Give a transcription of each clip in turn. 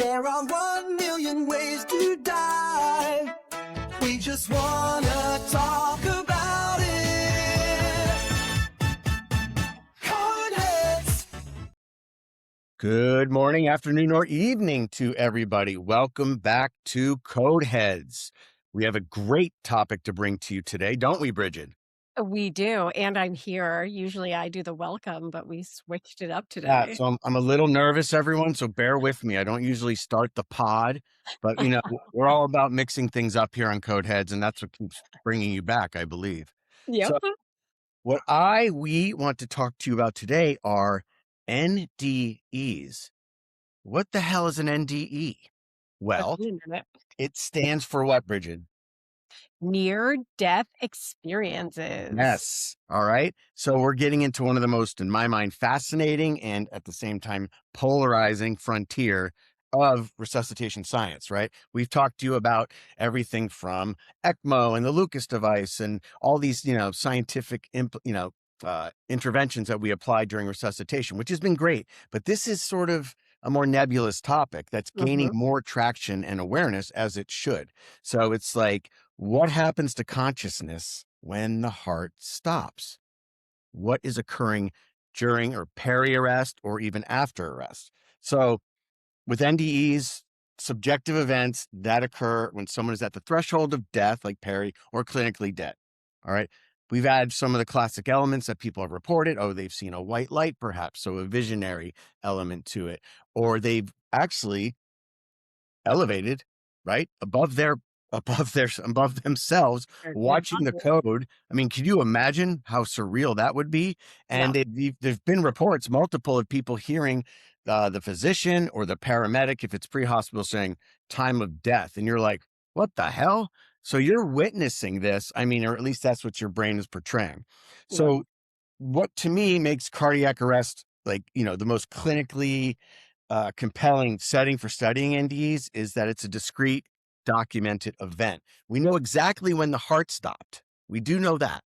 There are 1,000,000 ways to die. We just wanna talk about it. Codeheads. Good morning, afternoon, or evening to everybody. Welcome back to Codeheads. We have a great topic to bring to you today, don't we, Bridget? We do, and I'm here. Usually I do the welcome, but we switched it up Yeah, today. so I'm a little nervous, everyone, so bear with me. I don't usually start the pod, but we're all about mixing things up here on Codeheads, and that's what keeps bringing you back, I believe. Yep. So we want to talk to you about today are NDEs. What the hell is an NDE? Well, Okay, a minute. it stands for what, Bridget? Near-death experiences. Yes. All right. So we're getting into one of the most, in my mind, fascinating and at the same time polarizing frontier of resuscitation science, right? We've talked to you about everything from ECMO and the Lucas device and all these, scientific, interventions that we apply during resuscitation, which has been great. But this is sort of a more nebulous topic that's gaining Mhm. more traction and awareness as it should. So it's like, what happens to consciousness when the heart stops? What is occurring during or peri-arrest or even after arrest? So with NDEs, subjective events that occur when someone is at the threshold of death, like peri, or clinically dead. All right. We've had some of the classic elements that people have reported. Oh, they've seen a white light, perhaps. So a visionary element to it. Or they've actually elevated, right? Above themselves, Or dead watching the body. code. I mean, can you imagine how surreal that would be? Yeah. And there's been reports, multiple of people hearing the physician or the paramedic, if it's pre-hospital, saying time of death. And you're like, what the hell? So you're witnessing this. I mean, or at least that's what your brain is portraying. Yeah. So what to me makes cardiac arrest like, the most clinically compelling setting for studying NDEs is that it's a discrete, documented event. We know exactly when the heart stopped. We do know that.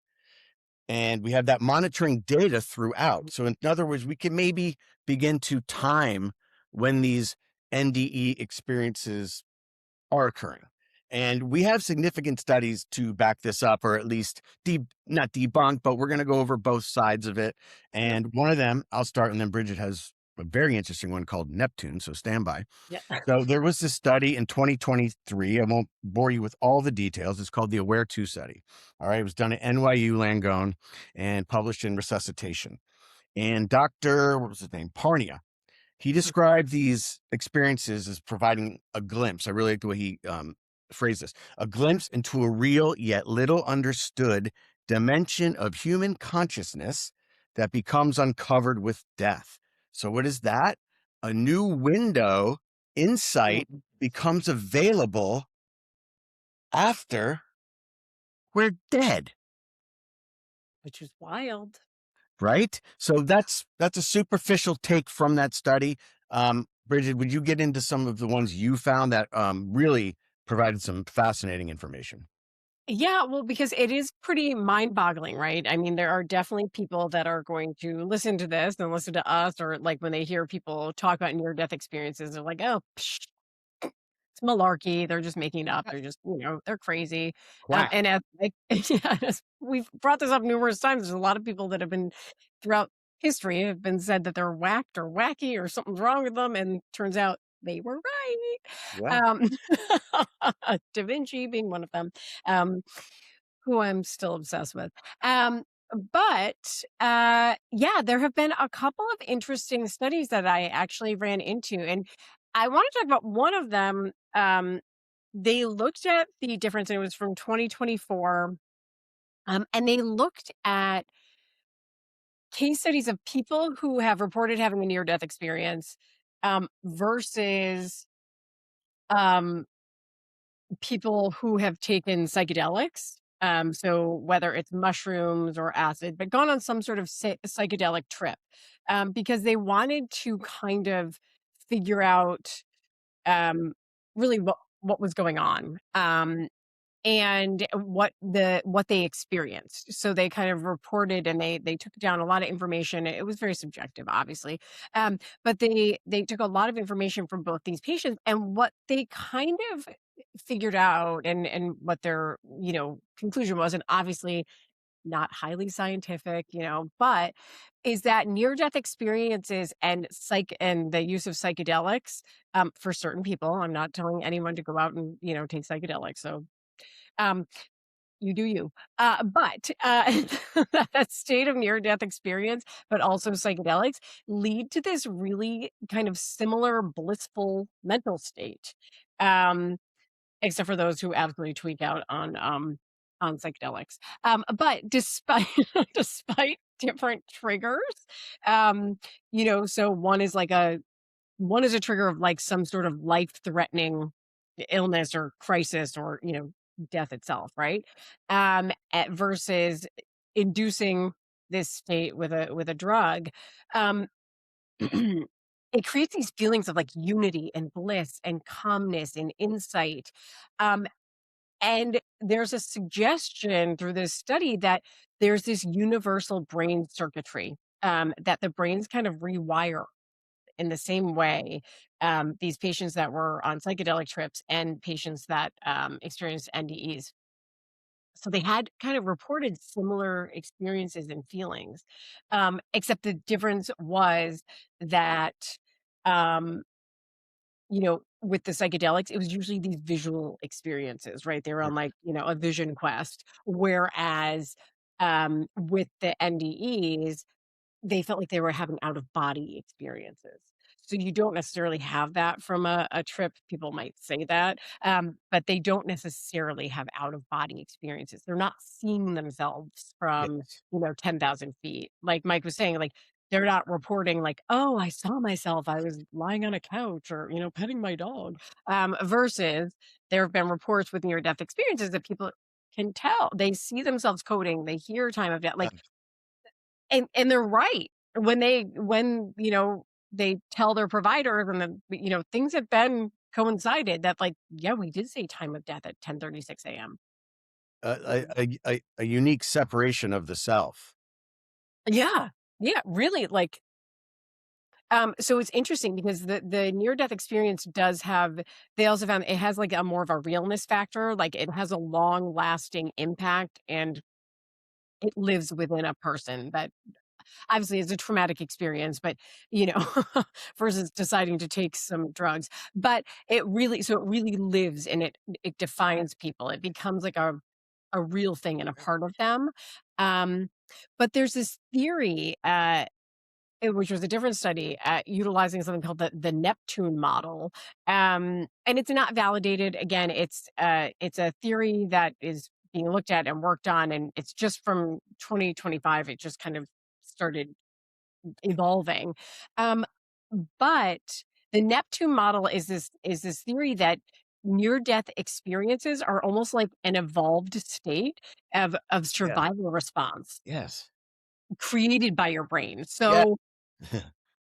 And we have that monitoring data throughout. So, in other words, we can maybe begin to time when these NDE experiences are occurring. And we have significant studies to back this up, or at least not debunk, but we're going to go over both sides of it. Yep. And one of them, I'll start, and then Bridget has a very interesting one called Neptune. So stand by. Yeah. So there was this study in 2023. I won't bore you with all the details. It's called the Aware 2 study. All right. It was done at NYU Langone and published in Resuscitation. And what was his name? Parnia. He described these experiences as providing a glimpse. I really like the way he phrased this, a glimpse into a real yet little understood dimension of human consciousness that becomes uncovered with death. So what is that? A new window, insight becomes available after we're dead. Which is wild. Right? So that's a superficial take from that study. Bridget, would you get into some of the ones you found that really provided some fascinating information? Yeah, well, because it is pretty mind-boggling, right? I mean, there are definitely people that are going to listen to this and listen to us, or like when they hear people talk about near-death experiences, they're like, "Oh, psh, it's malarkey. They're just making it up. They're just, they're crazy." Quack. And as like, yeah, as we've brought this up numerous times. There's a lot of people that have been throughout history have been said that they're whacked or wacky or something's wrong with them, and turns out they were right. Yeah. Um, Da Vinci being one of them, um, who I'm still obsessed with. But yeah, there have been a couple of interesting studies that I actually ran into, and I want to talk about one of them. They looked at the difference, and it was from 2024, and they looked at case studies of people who have reported having a near-death experience versus um, people who have taken psychedelics. So whether it's mushrooms or acid, but gone on some sort of psychedelic trip, because they wanted to kind of figure out um, really what was going on. and what they experienced. So they kind of reported, and they took down a lot of information. It was very subjective, obviously, but they took a lot of information from both these patients, and what they kind of figured out, and what their conclusion was, and obviously not highly scientific, but is that near death experiences and the use of psychedelics, for certain people. I'm not telling anyone to go out and take psychedelics. So um, you do you. But that state of near death experience, but also psychedelics, lead to this really kind of similar blissful mental state. Um, Except for those who absolutely tweak out on psychedelics. But despite despite different triggers, so one is a trigger of like some sort of life-threatening illness or crisis, or death itself, right? Versus inducing this state with a drug. Um, it creates these feelings of like unity and bliss and calmness and insight. Um, and there's a suggestion through this study that there's this universal brain circuitry, that the brains kind of rewire in the same way. These patients that were on psychedelic trips and patients that experienced NDEs. So they had kind of reported similar experiences and feelings, except the difference was that, um, with the psychedelics, it was usually these visual experiences, right? They were on like, a vision quest. Whereas with the NDEs, they felt like they were having out of body experiences. So you don't necessarily have that from a trip. People might say that, but they don't necessarily have out of body experiences. They're not seeing themselves from, Yes. 10,000 feet. Like Mike was saying, like they're not reporting like, oh, I saw myself. I was lying on a couch or, petting my dog. Versus there have been reports with near death experiences that people can tell they see themselves coding, they hear time of death. Like, and they're right. When they tell their providers, and then, things have been coincided that like, yeah, we did say time of death at 10:36 AM. A unique separation of the self. Yeah. Yeah, really, like, so it's interesting because the near death experience does have they also found it has like a more of a realness factor, like it has a long lasting impact, and it lives within a person that obviously it's a traumatic experience, but you know, versus deciding to take some drugs. But it really lives, and it defines people. It becomes like a real thing and a part of them. Um, but there's this theory, which was a different study, utilizing something called the Neptune model, and it's not validated. Again, it's a theory that is being looked at and worked on, and it's just from 2025. It just kind of started evolving. Um, but the Neptune model is this theory that near death experiences are almost like an evolved state of Yeah. survival response Yes. created by your brain. Yeah. So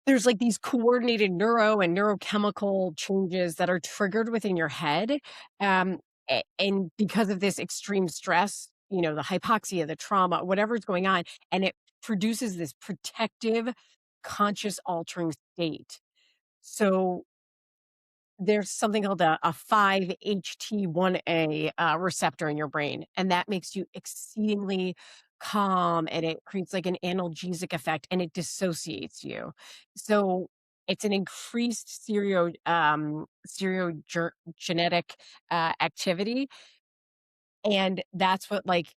there's like these coordinated neuro and neurochemical changes that are triggered within your head. And because of this extreme stress, the hypoxia, the trauma, whatever's going on, and it produces this protective, conscious altering state. So there's something called a 5-HT1A receptor in your brain, and that makes you exceedingly calm, and it creates like an analgesic effect, and it dissociates you. So it's an increased genetic activity, and that's what like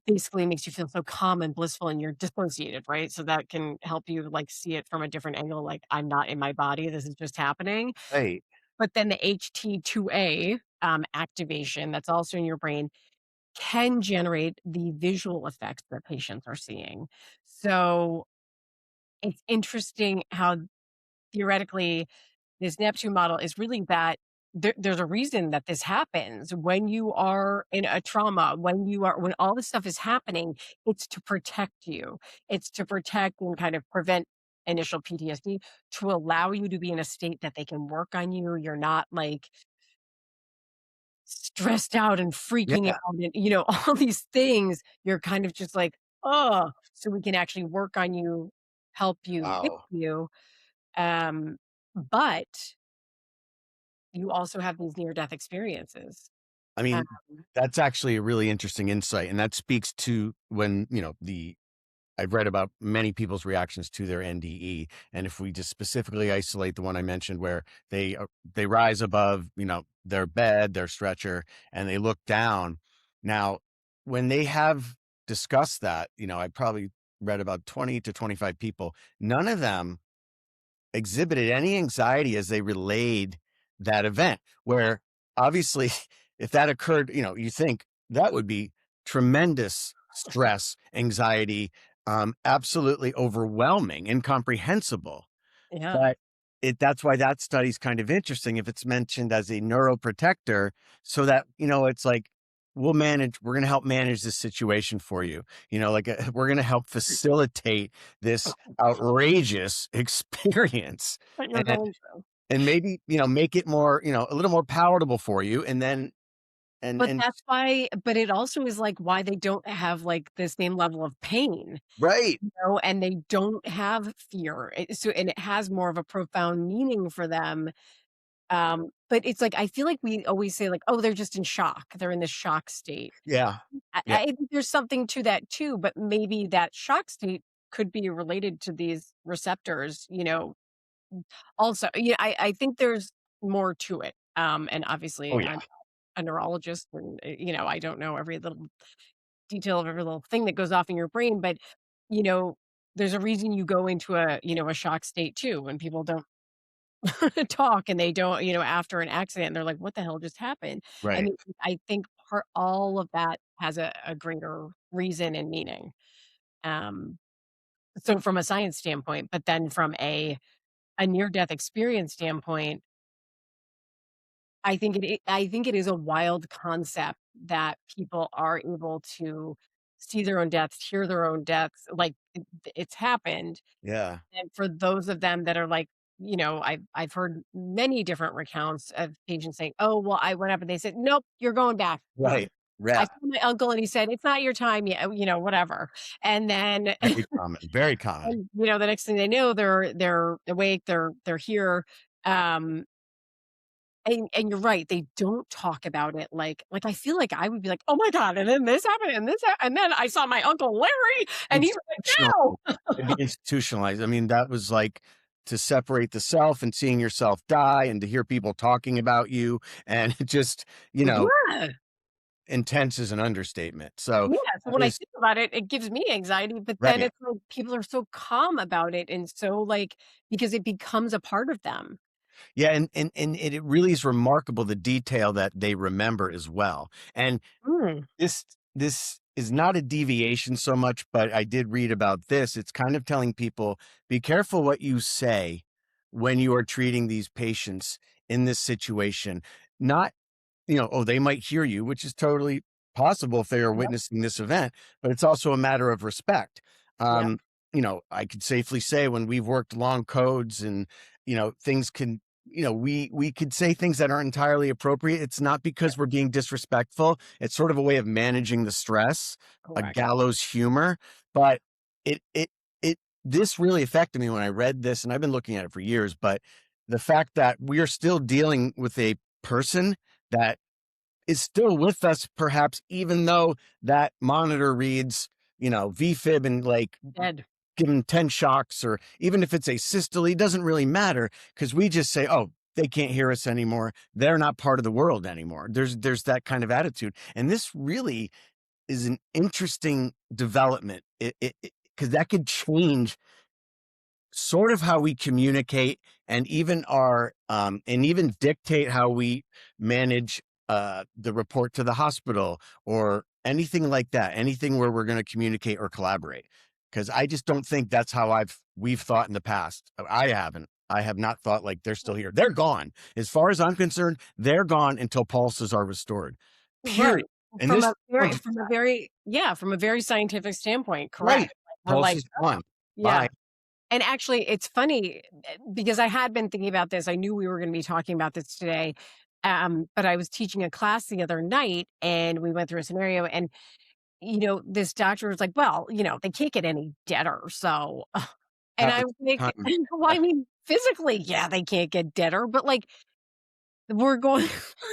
basically makes you feel so calm and blissful, and you're dissociated, right? So that can help you like see it from a different angle, like I'm not in my body, this is just happening. Right. But then the HT2A, activation that's also in your brain can generate the visual effects that patients are seeing. So it's interesting how theoretically this Neptune model is really that there's a reason that this happens when you are in a trauma, when all this stuff is happening, it's to protect you. It's to protect and kind of prevent initial PTSD, to allow you to be in a state that they can work on you. You're not like stressed out and freaking Yeah. out and, all these things, you're kind of just like, "Oh," so we can actually work on you, help you, fix Wow. you. Um, but you also have these near death experiences. I Um, mean, that's actually a really interesting insight, and that speaks to when, the I've read about many people's reactions to their NDE, and if we just specifically isolate the one I mentioned where they rise above, their bed, their stretcher, and they look down. Now, when they have discussed that, I probably read about 20 to 25 people. None of them exhibited any anxiety as they relayed that event, where obviously if that occurred, you think that would be tremendous stress, anxiety, absolutely overwhelming, incomprehensible. yeah. But that's why that study's kind of interesting if it's mentioned as a neuroprotector, so that, it's like, we're going to help manage this situation for you. Like we're going to help facilitate this outrageous experience, That you're and going through. maybe, make it more, a little more palatable for you. And then, But and that's why but it also is, like, why they don't have, like, the same level of pain, right. and they don't have fear, and it has more of a profound meaning for them, but it's like, I feel like we always say, like, "Oh, they're just in shock. They're in this shock state." Yeah. Yeah. I think there's something to that too, but maybe that shock state could be related to these receptors, also. Yeah, I think there's more to it, and Oh obviously, yeah. I'm a neurologist and, I don't know every little detail of every little thing that goes off in your brain, but, you know, there's a reason you go into a shock state too when people don't talk and they don't, after an accident, they're like, "What the hell just happened?" And Right. I think part all of that has a greater reason and meaning. Um, so from a science standpoint, but then from a near-death experience standpoint, I think it is a wild concept that people are able to see their own deaths, hear their own deaths, like, it's happened, Yeah. and for those of them that are like, I've heard many different recounts of patients saying, "Oh, well, I went up and they said, 'Nope, you're going back.'" Right. I Yeah. saw my uncle and he said, "It's not your time yet," whatever, and then Very common. Very common. and, the next thing they know, they're awake, they're here, um and you're right, they don't talk about it like, I feel like I would be like, "Oh my god, and then this happened, and this and then I saw my Uncle Larry, and he was like, Institutionalized. no!" It'd be institutionalized. I mean, that was like to separate the self and seeing yourself die and to hear people talking about you and just, Yeah. intense is an understatement. So Yeah, so that when I is think about it, it gives me anxiety, but then right. it's like people are so calm about it and so, like because it becomes a part of them. Yeah, and it really is remarkable the detail that they remember as well. And Mm, this is not a deviation so much, but I did read about this. It's kind of telling people, be careful what you say when you are treating these patients in this situation. Not, oh, they might hear you, which is totally possible if they are yep, witnessing this event, but it's also a matter of respect. yep, Um, I could safely say when we've worked long codes and, things can, we could say things that aren't entirely appropriate. It's not because we're being disrespectful. It's sort of a way of managing the stress, a correct. gallows humor. But it, it, this really affected me when I read this, and I've been looking at it for years. But the fact that we are still dealing with a person that is still with us, perhaps, even though that monitor reads, VFib and like Dead. give them 10 shocks, or even if it's a systole, it doesn't really matter because we just say, oh, they can't hear us anymore. They're not part of the world anymore. There's that kind of attitude. And this really is an interesting development. Because that could change sort of how we communicate and even and even dictate how we manage the report to the hospital or anything like that, anything where we're going to communicate or collaborate, because I just don't think that's how we've thought in the past. I have not thought like they're still here. They're gone. As far as I'm concerned, they're gone until pulses are restored, period. Right. And this From a very scientific standpoint, right, correct. We're pulse like, is gone. yeah. Bye. And actually, it's funny because I had been thinking about this. I knew we were gonna be talking about this today. But I was teaching a class the other night and we went through a scenario and, this doctor was like, well, they can't get any deader. So, and I Half was like, the time. well, I mean, physically, yeah, they can't get deader, but like, we're going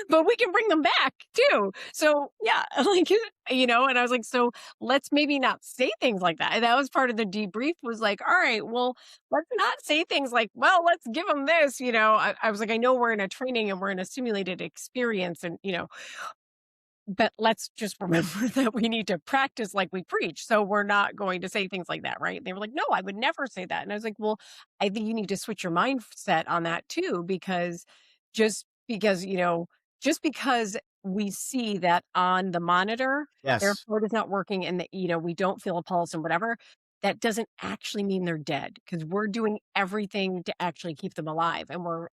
but we can bring them back too. So, yeah, like, and I was like, "So, let's maybe not say things like that." And that was part of the debrief was like, "All right, well, let's not say things like, well, let's give them this," I was like, "I know we're in a training and we're in a simulated experience and, but let's just remember that we need to practice like we preach. So we're not going to say things like that, right?" They were like, "No, I would never say that." And I was like, "Well, I think you need to switch your mindset on that too, because just because, just because we see that on the monitor, their Yes. heart is not working and that, we don't feel a pulse and whatever, that doesn't actually mean they're dead because we're doing everything to actually keep them alive. And we're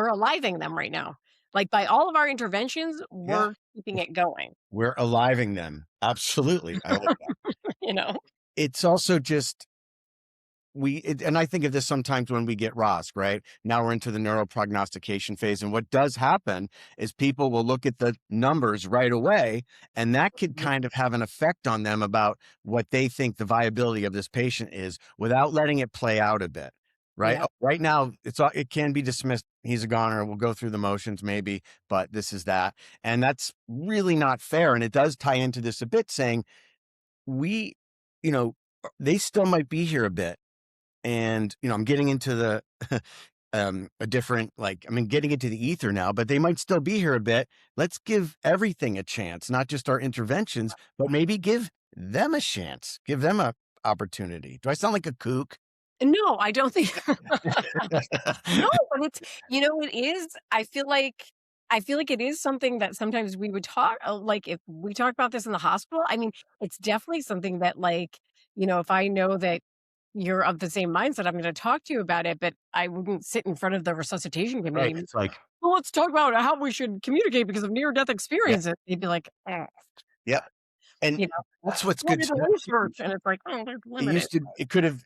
aliving them right now. Like by all of our interventions, Yeah. we're keeping it going, We're aliving them. Absolutely. I like that. you know? It's also just and I think of this sometimes when we get ROSC, right? Now we're into the neuroprognostication phase. And what does happen is people will look at the numbers right away, and that could Mhm. kind of have an effect on them about what they think the viability of this patient is without letting it play out a bit. Right. Yeah. Right now, it can be dismissed. He's a goner. We'll go through the motions, maybe, but this is that. And that's really not fair. And it does tie into this a bit saying we, you know, they still might be here a bit, and I'm getting into the a different, like, I mean, getting into the ether now, but they might still be here a bit. Let's give everything a chance, not just our interventions, but maybe give them a chance, give them a opportunity. Do I sound like a kook? No, I don't think no, but it's it is I feel like it is something that sometimes we would talk like, if we talk about this in the hospital, I mean, it's definitely something that, like, if I know that you're of the same mindset, I'm gonna talk to you about it, but I wouldn't sit in front of the resuscitation Right, committee. it's like, "Well, let's talk about how we should communicate because of near-death yeah, experiences." They'd be like, yeah, and you know, that's what's "Well, good there's to know too. research," and it's like, "Oh, there's limited." It could have,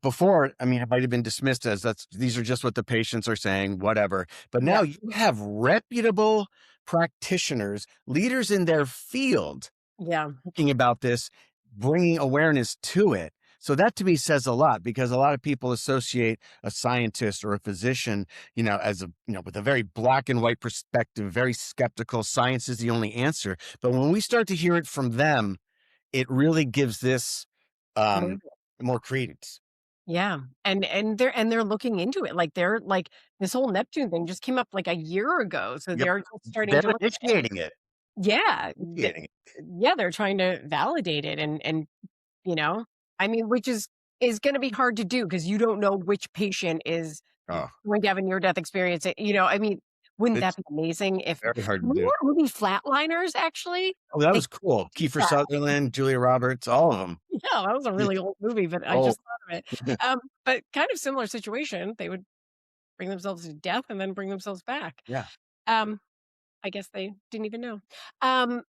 before, I mean, it might have been dismissed as these are just what the patients are saying, whatever. But Yeah, now you have reputable practitioners, leaders in their field yeah, talking about this, bringing awareness to it. So that to me says a lot, because a lot of people associate a scientist or a physician, as with a very black and white perspective, very skeptical. Science is the only answer. But when we start to hear it from them, it really gives this um, more credence. yeah, and they're looking into it, like, they're like, this whole Neptune thing just came up, like, a year ago, so Yep. they're just starting They're to look at it. initiating it. Yeah, Initiating it. yeah, they're trying to validate it and, you know, I mean, which is gonna be hard to do because you don't know which patient is Oh, going to have a near-death experience, I mean, wouldn't that it's be amazing if very hard to remember do. that movie Flatliners, actually? Oh, that They was cool. Kiefer yeah. Sutherland, Julia Roberts, all of them. Yeah, that was a really old movie, but I Oh, just thought of it. But kind of similar situation. They would bring themselves to death and then bring themselves back. yeah. Um, I guess they didn't even know.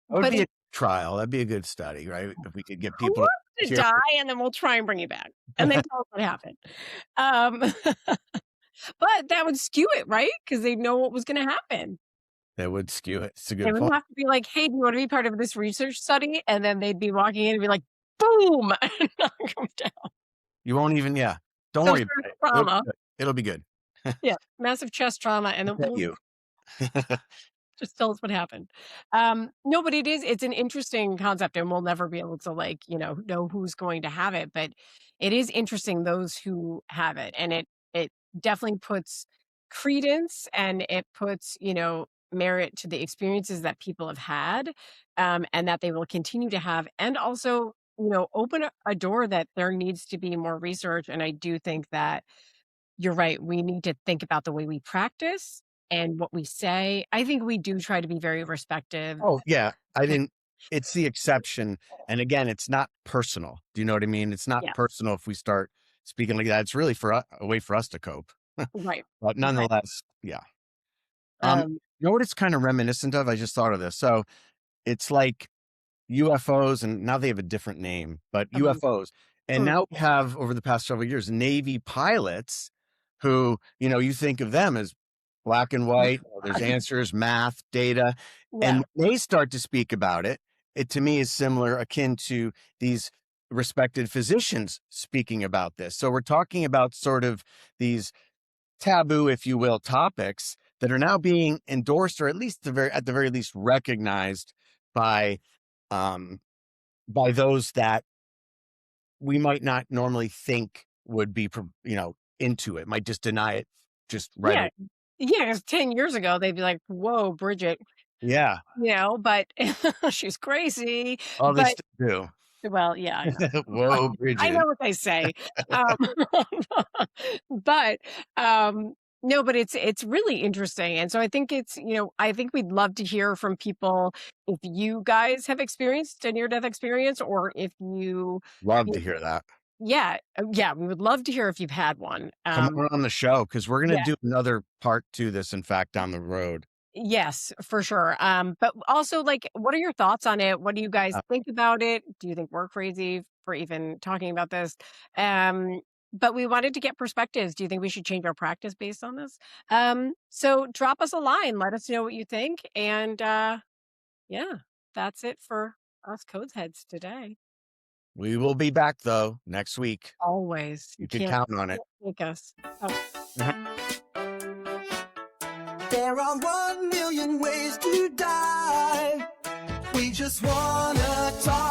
That would But be a it trial. That'd be a good study, right? If we could get who people to wants to volunteer die, and then we'll try and bring you back, and then tell us what happened. Um, but that would skew it, right? Because they know what was going to happen. that would skew it. It's a They good would point. have to be like, "Hey, do you want to be part of this research study?" And then they'd be walking in and be like, "Boom!" and knock 'em down. You won't even, yeah. Don't Some worry sort about of it. trauma. It'll be good. Yeah, massive chest trauma, and then Look at you. just tell us what happened. No, but it's an interesting concept and we'll never be able to like, know who's going to have it, but it is interesting those who have it. And it definitely puts credence and it puts, merit to the experiences that people have had and that they will continue to have. And also, open a door that there needs to be more research. And I do think that you're right. We need to think about the way we practice and what we say. I think we do try to be very respective. Oh, yeah. It's the exception. And again, it's not personal. Do you know what I mean? It's not Yeah, personal if we start speaking like that. It's really a way for us to cope. right, But right. nonetheless, yeah. Um, You know what it's kind of reminiscent of? I just thought of this. So it's like UFOs, and now they have a different name, but um, UFOs. And hmm, now we have, over the past several years, Navy pilots who, you think of them as black and white. There's answers, math, data. Yeah. And when they start to speak about it, it to me is similar, akin to these respected physicians speaking about this. So we're talking about sort of these taboo, if you will, topics that are now being endorsed, or at least at the very least recognized by um, those that we might not normally think would be, into it, might just deny it just right Yeah. away. Yeah. 'Cause 10 years ago, they'd be like, whoa, Bridget, Yeah. but she's crazy. Oh, they But still do. well, yeah, I know. Whoa, I Bridget. know what they say. Um, but no, but it's really interesting. And so I think I think we'd love to hear from people if you guys have experienced a near death experience, or if Love you to hear that. yeah, yeah, we would love to hear if you've had one. Come on the show, because we're gonna Yeah. do another part to this, in fact, down the road. Yes, for sure. But also, like, what are your thoughts on it? What do you guys Uh, think about it? Do you think we're crazy for even talking about this? Um, but we wanted to get perspectives. Do you think we should change our practice based on this? So drop us a line. Let us know what you think. And yeah, that's it for us Codeheads today. we will be back, though, next week. Always. You can count on it. Can't make us. Oh. There are 1,000,000 ways to die. We just wanna talk